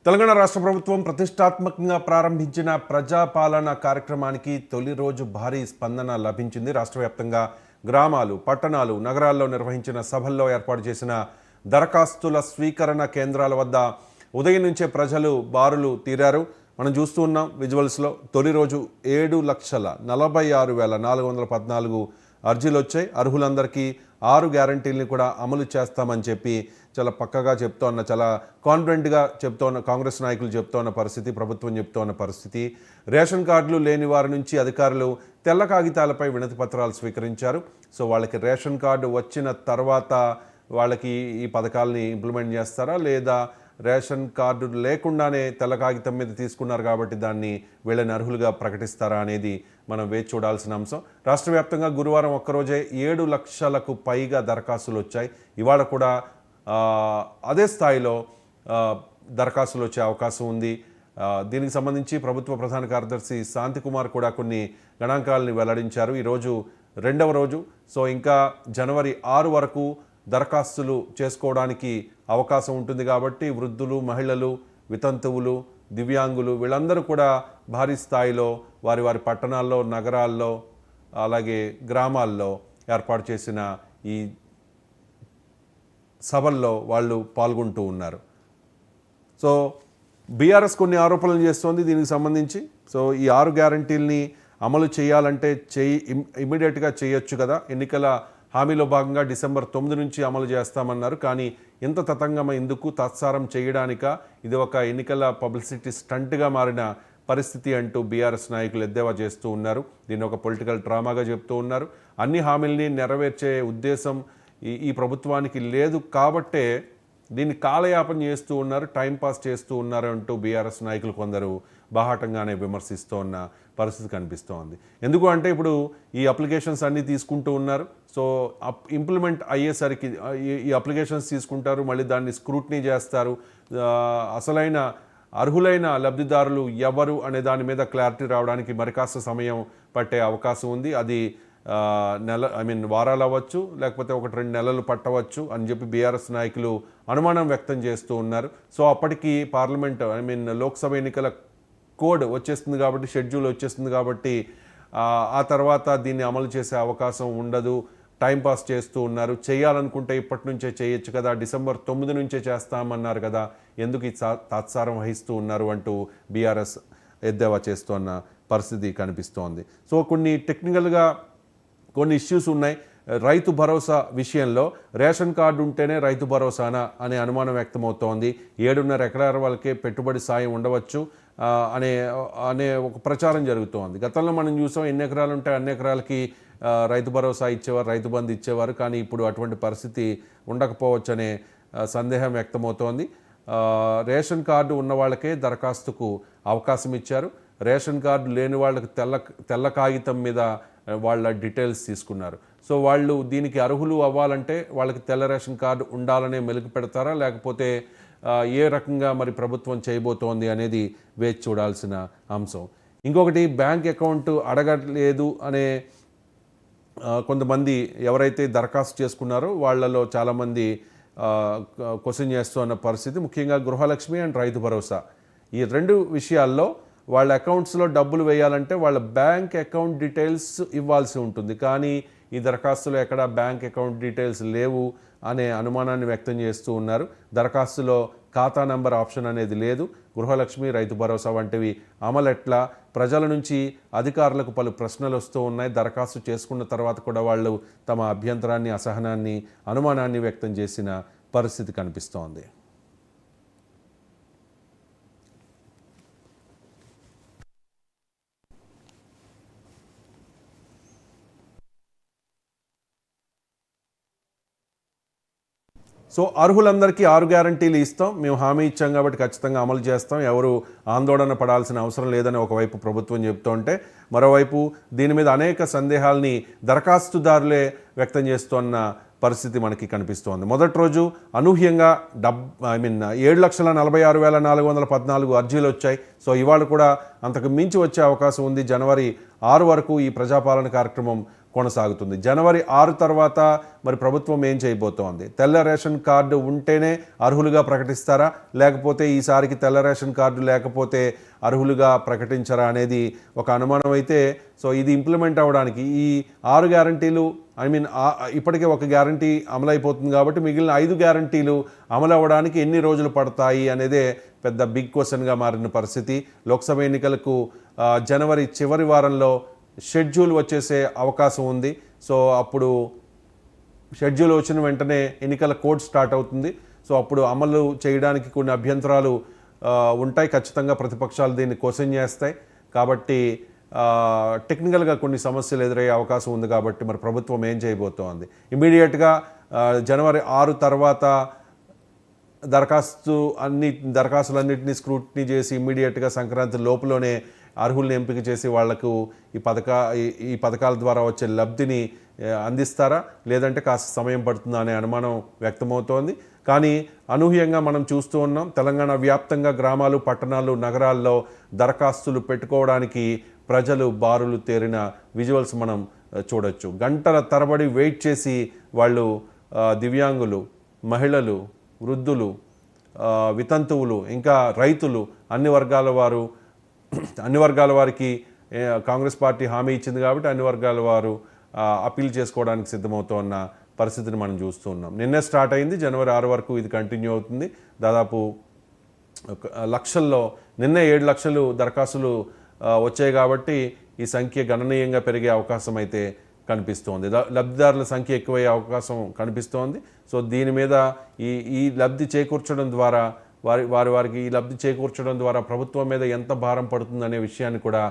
తెలంగాణ రాష్ట్ర ప్రభుత్వం ప్రతిష్టాత్మకంగా ప్రారంభించిన ప్రజాపాలన కార్యక్రమానికి తొలి రోజు భారీ స్పందన లభించింది. రాష్ట్ర వ్యాప్తంగా గ్రామాలు, పట్టణాలు, నగరాల్లో నిర్వహించిన సభల్లో ఏర్పాటు చేసిన దరఖాస్తుల స్వీకరణ కేంద్రాల వద్ద ఉదయం నుంచే ప్రజలు బారులు తీరారు. మనం చూస్తూ ఉన్నాం విజువల్స్లో. తొలి రోజు 7,46,414 అర్జీలు వచ్చాయి. అర్హులందరికీ 6 గ్యారంటీల్ని కూడా అమలు చేస్తామని చెప్పి చాలా పక్కగా చెప్తోన్న, చాలా కాన్ఫిడెంట్గా చెప్తోన్న కాంగ్రెస్ నాయకులు చెప్తోన్న పరిస్థితి, ప్రభుత్వం చెప్తోన్న పరిస్థితి. రేషన్ కార్డులు లేని వారి నుంచి అధికారులు తెల్ల కాగితాలపై వినతి పత్రాలు స్వీకరించారు. సో వాళ్ళకి రేషన్ కార్డు వచ్చిన తర్వాత వాళ్ళకి ఈ పథకాలని ఇంప్లిమెంట్ చేస్తారా, లేదా రేషన్ కార్డు లేకుండానే తెల్ల కాగితం మీద తీసుకున్నారు కాబట్టి దాన్ని వీళ్ళని అర్హులుగా ప్రకటిస్తారా అనేది మనం వేచి చూడాల్సిన అంశం. రాష్ట్ర వ్యాప్తంగా గురువారం ఒక్కరోజే 7 లక్షలకు పైగా దరఖాస్తులు వచ్చాయి. ఇవాళ కూడా అదే స్థాయిలో దరఖాస్తులు వచ్చే అవకాశం ఉంది. దీనికి సంబంధించి ప్రభుత్వ ప్రధాన కార్యదర్శి శాంతికుమార్ కూడా కొన్ని గణాంకాలని వెల్లడించారు. ఈరోజు 2వ రోజు. సో ఇంకా జనవరి 6 వరకు దరఖాస్తులు చేసుకోవడానికి అవకాశం ఉంటుంది కాబట్టి వృద్ధులు, మహిళలు, వితంతువులు, దివ్యాంగులు వీళ్ళందరూ కూడా భారీ స్థాయిలో వారి వారి పట్టణాల్లో, నగరాల్లో, అలాగే గ్రామాల్లో ఏర్పాటు చేసిన ఈ సభల్లో వాళ్ళు పాల్గొంటూ ఉన్నారు. సో బీఆర్ఎస్ కొన్ని ఆరోపణలు చేస్తోంది దీనికి సంబంధించి. సో ఈ 6 గ్యారంటీల్ని అమలు చేయాలంటే ఇమ్మీడియట్గా చేయొచ్చు కదా, ఎన్నికల హామీలో భాగంగా డిసెంబర్ 9 నుంచి అమలు చేస్తామన్నారు. కానీ ఇంత తతంగం ఎందుకు, తత్సారం చేయడానిక, ఇది ఒక ఎన్నికల పబ్లిసిటీ స్టంట్గా మారిన పరిస్థితి అంటూ బీఆర్ఎస్ నాయకులు ఎద్దేవా చేస్తూ ఉన్నారు. దీన్ని ఒక పొలిటికల్ డ్రామాగా చెప్తూ ఉన్నారు. అన్ని హామీల్ని నెరవేర్చే ఉద్దేశం ఈ ప్రభుత్వానికి లేదు కాబట్టే దీన్ని కాలయాపన చేస్తూ ఉన్నారు, టైంపాస్ చేస్తూ ఉన్నారు అంటూ బీఆర్ఎస్ నాయకులు కొందరు బాహాటంగానే విమర్శిస్తూ ఉన్న పరిస్థితి కనిపిస్తోంది. ఎందుకు అంటే ఇప్పుడు ఈ అప్లికేషన్స్ అన్నీ తీసుకుంటూ ఉన్నారు. సో ఇంప్లిమెంట్ అయ్యేసరికి ఈ అప్లికేషన్స్ తీసుకుంటారు, మళ్ళీ దాన్ని స్క్రూటినీ చేస్తారు. అసలైన అర్హులైన లబ్ధిదారులు ఎవరు అనే దాని మీద క్లారిటీ రావడానికి మరి కాస్త సమయం పట్టే అవకాశం ఉంది. అది వారాలు అవ్వచ్చు, లేకపోతే 1-2 నెలలు పట్టవచ్చు అని చెప్పి బీఆర్ఎస్ నాయకులు అనుమానం వ్యక్తం చేస్తూ ఉన్నారు. సో అప్పటికి పార్లమెంట్ లోక్సభ ఎన్నికల కోడ్ వచ్చేస్తుంది కాబట్టి, షెడ్యూల్ వచ్చేస్తుంది కాబట్టి ఆ తర్వాత దీన్ని అమలు చేసే అవకాశం ఉండదు. టైంపాస్ చేస్తూ ఉన్నారు. చేయాలనుకుంటే ఇప్పటి నుంచే చేయొచ్చు కదా, డిసెంబర్ 9 నుంచే చేస్తామన్నారు కదా, ఎందుకు ఈ తాత్సారం వహిస్తూ ఉన్నారు అంటూ బీఆర్ఎస్ ఎద్దేవా చేస్తున్న పరిస్థితి కనిపిస్తోంది. సో కొన్ని టెక్నికల్గా కొన్ని ఇష్యూస్ ఉన్నాయి. రైతు భరోసా విషయంలో రేషన్ కార్డు ఉంటేనే రైతు భరోసానా అనే అనుమానం వ్యక్తమవుతోంది. 7.5 ఎకరాల వాళ్ళకే పెట్టుబడి సాయం ఉండవచ్చు అనే ఒక ప్రచారం జరుగుతోంది. గతంలో మనం చూసాం, ఎన్ని ఎకరాలు ఉంటే అన్ని ఎకరాలకి రైతు భరోసా ఇచ్చేవారు, రైతు బంధు ఇచ్చేవారు. కానీ ఇప్పుడు అటువంటి పరిస్థితి ఉండకపోవచ్చు అనే సందేహం వ్యక్తమవుతోంది. రేషన్ కార్డు ఉన్న వాళ్ళకే దరఖాస్తుకు అవకాశం ఇచ్చారు. రేషన్ కార్డు లేని వాళ్ళకి తెల్ల కాగితం మీద వాళ్ళ డీటెయిల్స్ తీసుకున్నారు. సో వాళ్ళు దీనికి అర్హులు అవ్వాలంటే వాళ్ళకి తెల్ల రేషన్ కార్డు ఉండాలనే మెలుగు పెడతారా, లేకపోతే ఏ రకంగా మరి ప్రభుత్వం చేయబోతోంది అనేది వేచి చూడాల్సిన అంశం. ఇంకొకటి, బ్యాంక్ అకౌంట్ అడగలేదు అనే కొంతమంది ఎవరైతే దరఖాస్తు చేసుకున్నారో వాళ్ళలో చాలామంది క్వశ్చన్ చేస్తున్న పరిస్థితి. ముఖ్యంగా గృహలక్ష్మి అండ్ రైతు భరోసా, ఈ 2 విషయాల్లో వాళ్ళ అకౌంట్స్లో డబ్బులు వేయాలంటే వాళ్ళ బ్యాంక్ అకౌంట్ డీటెయిల్స్ ఇవ్వాల్సి ఉంటుంది. కానీ ఈ దరఖాస్తులో ఎక్కడ బ్యాంక్ అకౌంట్ డీటెయిల్స్ లేవు అనే అనుమానాన్ని వ్యక్తం చేస్తూ ఉన్నారు. దరఖాస్తులో ఖాతా నంబర్ ఆప్షన్ అనేది లేదు. గృహలక్ష్మి, రైతు భరోసా వంటివి అమలెట్లా, ప్రజల నుంచి అధికారులకు పలు ప్రశ్నలు వస్తూ ఉన్నాయి. దరఖాస్తు చేసుకున్న తర్వాత కూడా వాళ్ళు తమ అభ్యంతరాన్ని, అసహనాన్ని, అనుమానాన్ని వ్యక్తం చేసిన పరిస్థితి కనిపిస్తోంది. సో అర్హులందరికీ 6 గ్యారంటీలు ఇస్తాం, మేము హామీ ఇచ్చాం కాబట్టి ఖచ్చితంగా అమలు చేస్తాం, ఎవరు ఆందోళన పడాల్సిన అవసరం లేదని ఒకవైపు ప్రభుత్వం చెప్తుంటే, మరోవైపు దీని మీద అనేక సందేహాల్ని దరఖాస్తుదారులే వ్యక్తం చేస్తున్న పరిస్థితి మనకి కనిపిస్తోంది. మొదటి రోజు అనూహ్యంగా 7,46,414 అర్జీలు వచ్చాయి. సో ఇవాళ కూడా అంతకు మించి వచ్చే అవకాశం ఉంది. జనవరి 6 వరకు ఈ ప్రజాపాలన కార్యక్రమం కొనసాగుతుంది. జనవరి 6 తర్వాత మరి ప్రభుత్వం ఏం చేయబోతోంది? తెల్ల రేషన్ కార్డు ఉంటేనే అర్హులుగా ప్రకటిస్తారా, లేకపోతే ఈసారికి తెల్ల రేషన్ కార్డు లేకపోతే అర్హులుగా ప్రకటించరా అనేది ఒక అనుమానం అయితే, సో ఇది ఇంప్లిమెంట్ అవ్వడానికి ఈ 6 గ్యారంటీలు ఇప్పటికే ఒక గ్యారంటీ అమలైపోతుంది కాబట్టి మిగిలిన 5 గ్యారంటీలు అమలు అవ్వడానికి ఎన్ని రోజులు పడతాయి అనేదే పెద్ద బిగ్ క్వశ్చన్గా మారిన పరిస్థితి. లోక్సభ ఎన్నికలకు జనవరి చివరి వారంలో షెడ్యూల్ వచ్చేసే అవకాశం ఉంది. సో అప్పుడు షెడ్యూల్ వచ్చిన వెంటనే ఎన్నికల కోడ్ స్టార్ట్ అవుతుంది. సో అప్పుడు అమలు చేయడానికి కొన్ని అభ్యంతరాలు ఉంటాయి. ఖచ్చితంగా ప్రతిపక్షాలు దీన్ని క్వశ్చన్ చేస్తాయి. కాబట్టి టెక్నికల్గా కొన్ని సమస్యలు ఎదురయ్యే అవకాశం ఉంది. కాబట్టి మరి ప్రభుత్వం ఏం చేయబోతోంది? ఇమీడియట్గా జనవరి 6 తర్వాత దరఖాస్తులన్నింటినీ స్క్రూటినీ చేసి ఇమ్మీడియట్గా సంక్రాంతి లోపలనే అర్హుల్ని ఎంపిక చేసి వాళ్లకు ఈ పథకాల ద్వారా వచ్చే లబ్ధిని అందిస్తారా, లేదంటే కాస్త సమయం పడుతుందా అనే అనుమానం వ్యక్తమవుతోంది. కానీ అనూహ్యంగా మనం చూస్తూ ఉన్నాం, తెలంగాణ వ్యాప్తంగా గ్రామాలు, పట్టణాలు, నగరాల్లో దరఖాస్తులు పెట్టుకోవడానికి ప్రజలు బారులు తేరిన విజువల్స్ మనం చూడొచ్చు. గంటల తరబడి వెయిట్ చేసి వాళ్ళు దివ్యాంగులు, మహిళలు, వృద్ధులు, వితంతువులు, ఇంకా రైతులు, అన్ని వర్గాల వారికి కాంగ్రెస్ పార్టీ హామీ ఇచ్చింది కాబట్టి అన్ని వర్గాల వారు అప్పీల్ చేసుకోవడానికి సిద్ధమవుతున్న పరిస్థితిని మనం చూస్తూ ఉన్నాం. నిన్నే స్టార్ట్ అయింది, జనవరి 6 వరకు ఇది కంటిన్యూ అవుతుంది. దాదాపు లక్షల్లో నిన్నే 7 లక్షలు దరఖాస్తులు వచ్చాయి కాబట్టి ఈ సంఖ్య గణనీయంగా పెరిగే అవకాశం అయితే కనిపిస్తోంది. లబ్ధిదారుల సంఖ్య ఎక్కువయ్యే అవకాశం కనిపిస్తోంది. సో దీని మీద ఈ లబ్ధి చేకూర్చడం ద్వారా వారికి ఈ లబ్ధి చేకూర్చడం ద్వారా ప్రభుత్వం మీద ఎంత భారం పడుతుందనే విషయాన్ని కూడా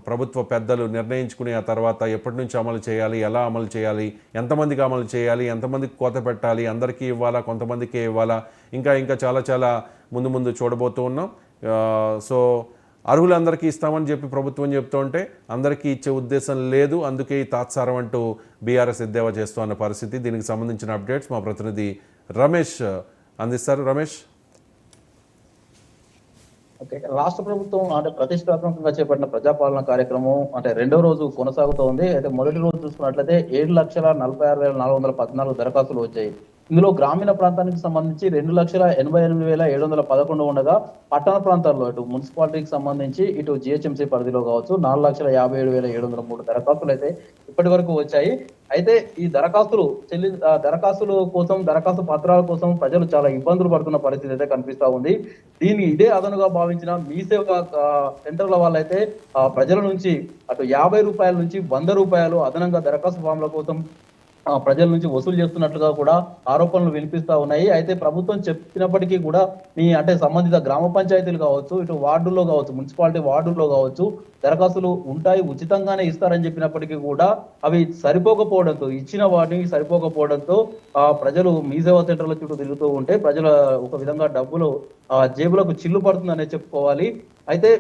ప్రభుత్వ పెద్దలు నిర్ణయించుకుని ఆ తర్వాత ఎప్పటి నుంచి అమలు చేయాలి, ఎలా అమలు చేయాలి, ఎంతమందికి అమలు చేయాలి, ఎంతమందికి కోత పెట్టాలి, అందరికీ ఇవ్వాలా, కొంతమందికే ఇవ్వాలా, ఇంకా చాలా ముందు చూడబోతూ ఉన్నాం. సో అర్హులందరికీ ఇస్తామని చెప్పి ప్రభుత్వం చెప్తూ ఉంటే అందరికీ ఇచ్చే ఉద్దేశం లేదు. అందుకే ఈ తాత్సారం అంటూ బీఆర్ఎస్ ఎద్దేవా చేస్తున్న పరిస్థితి. దీనికి సంబంధించిన అప్డేట్స్ మా ప్రతినిధి రమేష్ అందిస్తారు. రమేష్. ఓకే, రాష్ట్ర ప్రభుత్వం అంటే ప్రతిష్టాత్మకంగా చేపట్టిన ప్రజాపాలన కార్యక్రమం అంటే 2వ రోజు కొనసాగుతోంది. అయితే మొదటి రోజు చూసుకున్నట్లయితే 7,46,414 దరఖాస్తులు వచ్చాయి. ఇందులో గ్రామీణ ప్రాంతానికి సంబంధించి 2,88,711 ఉండగా పట్టణ ప్రాంతాల్లో ఇటు మున్సిపాలిటీకి సంబంధించి ఇటు జిహెచ్ఎంసీ పరిధిలో కావచ్చు 4,57,703 దరఖాస్తులు అయితే ఇప్పటి వరకు వచ్చాయి. అయితే ఈ దరఖాస్తు పత్రాల కోసం ప్రజలు చాలా ఇబ్బందులు పడుతున్న పరిస్థితి అయితే కనిపిస్తా ఉంది. దీన్ని ఇదే అదనుగా భావించిన మీ సేవ సెంటర్ల వాళ్ళైతే ప్రజల నుంచి అటు 50 రూపాయల నుంచి 100 రూపాయలు అదనంగా దరఖాస్తు ఫామ్ల కోసం ప్రజల నుంచి వసూలు చేస్తున్నట్లుగా కూడా ఆరోపణలు వినిపిస్తా ఉన్నాయి. అయితే ప్రభుత్వం చెప్పినప్పటికీ కూడా అంటే సంబంధిత గ్రామ పంచాయతీలు కావచ్చు, ఇటు వార్డుల్లో కావచ్చు, మున్సిపాలిటీ వార్డుల్లో కావచ్చు దరఖాస్తులు ఉంటాయి, ఉచితంగానే ఇస్తారని చెప్పినప్పటికీ కూడా అవి సరిపోకపోవడంతో, ఇచ్చిన వాటిని సరిపోకపోవడంతో ప్రజలు మీ సేవా సెంటర్ల చుట్టూ తిరుగుతూ ఉంటే ప్రజల ఒక విధంగా డబ్బులు జేబులకు చిల్లు పడుతుందనే చెప్పుకోవాలి. అయితే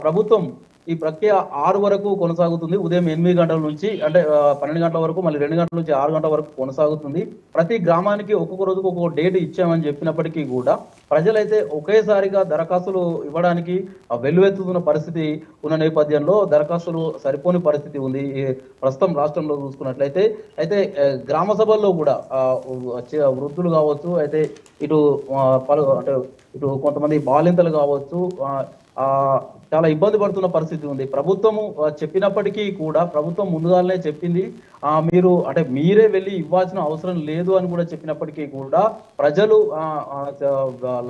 ప్రభుత్వం ఈ ప్రక్రియ 6 వరకు కొనసాగుతుంది. ఉదయం 8 గంటల నుంచి అంటే 12 గంటల వరకు, మళ్ళీ 2 గంటల నుంచి 6 గంటల వరకు కొనసాగుతుంది. ప్రతి గ్రామానికి ఒక్కొక్క రోజుకు ఒక్కొక్క డేట్ ఇచ్చామని చెప్పినప్పటికీ కూడా ప్రజలైతే ఒకేసారిగా దరఖాస్తులు ఇవ్వడానికి వెల్లువెత్తుతున్న పరిస్థితి ఉన్న నేపథ్యంలో దరఖాస్తులు సరిపోని పరిస్థితి ఉంది ప్రస్తుతం రాష్ట్రంలో చూసుకున్నట్లయితే. అయితే గ్రామ సభల్లో కూడా వృద్ధులు కావచ్చు, అయితే ఇటు కొంతమంది బాలింతలు కావచ్చు చాలా ఇబ్బంది పడుతున్న పరిస్థితి ఉంది. ప్రభుత్వము చెప్పినప్పటికీ కూడా ప్రభుత్వం ముందుగానే చెప్పింది మీరు అంటే మీరే వెళ్ళి ఇవ్వాల్సిన అవసరం లేదు అని కూడా చెప్పినప్పటికీ కూడా ప్రజలు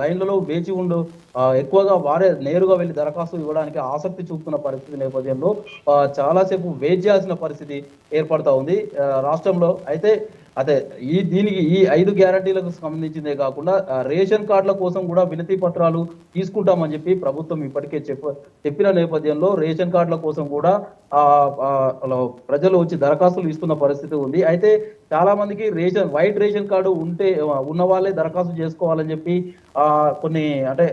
లైన్లలో వేచి ఎక్కువగా వారే నేరుగా వెళ్ళి దరఖాస్తు ఇవ్వడానికి ఆసక్తి చూపుతున్న పరిస్థితి నేపథ్యంలో చాలాసేపు వెయిట్ చేయాల్సిన పరిస్థితి ఏర్పడతా ఉంది రాష్ట్రంలో. అయితే దీనికి ఈ 5 గ్యారంటీలకు సంబంధించిందే కాకుండా రేషన్ కార్డుల కోసం కూడా వినతి పత్రాలు తీసుకుంటామని చెప్పి ప్రభుత్వం ఇప్పటికే చెప్పిన నేపథ్యంలో రేషన్ కార్డుల కోసం కూడా ప్రజలు వచ్చి దరఖాస్తులు ఇస్తున్న పరిస్థితి ఉంది. అయితే చాలా మందికి వైట్ రేషన్ కార్డు ఉన్న వాళ్ళే దరఖాస్తు చేసుకోవాలని చెప్పి కొన్ని అంటే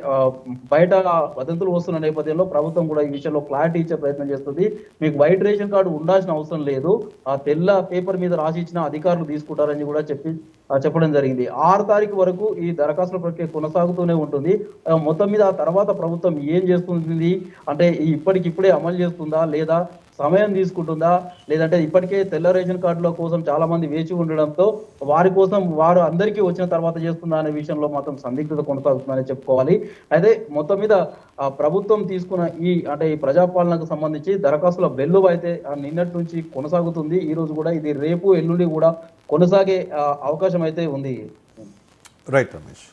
బయట వదంతులు వస్తున్న నేపథ్యంలో ప్రభుత్వం కూడా ఈ విషయంలో క్లారిటీ ఇచ్చే ప్రయత్నం చేస్తుంది. మీకు వైట్ రేషన్ కార్డు ఉండాల్సిన అవసరం లేదు, తెల్ల పేపర్ మీద రాసి ఇచ్చిన అధికారులు తీసుకుంటారని కూడా చెప్పడం జరిగింది. 6 తారీఖు వరకు ఈ దరఖాస్తుల ప్రక్రియ కొనసాగుతూనే ఉంటుంది. మొత్తం మీద ఆ తర్వాత ప్రభుత్వం ఏం చేస్తుంది అంటే ఇప్పటికిప్పుడే అమలు చేస్తుందా లేదా సమయం తీసుకుంటుందా, లేదంటే ఇప్పటికే తెల్ల రేషన్ కార్డుల కోసం చాలా మంది వేచి ఉండడంతో వారి కోసం వారు అందరికీ వచ్చిన తర్వాత చేస్తుందా అనే విషయంలో మాత్రం సందిగ్ధత కొనసాగుతుందని చెప్పుకోవాలి. అయితే మొత్తం మీద ప్రభుత్వం తీసుకున్న ఈ ప్రజాపాలనకు సంబంధించి దరఖాస్తుల వెల్లువ అయితే నిన్నటి నుంచి కొనసాగుతుంది. ఈ రోజు కూడా ఇది రేపు ఎల్లుండి కూడా కొనసాగే అవకాశం అయితే ఉంది. రైట్ రమేష్.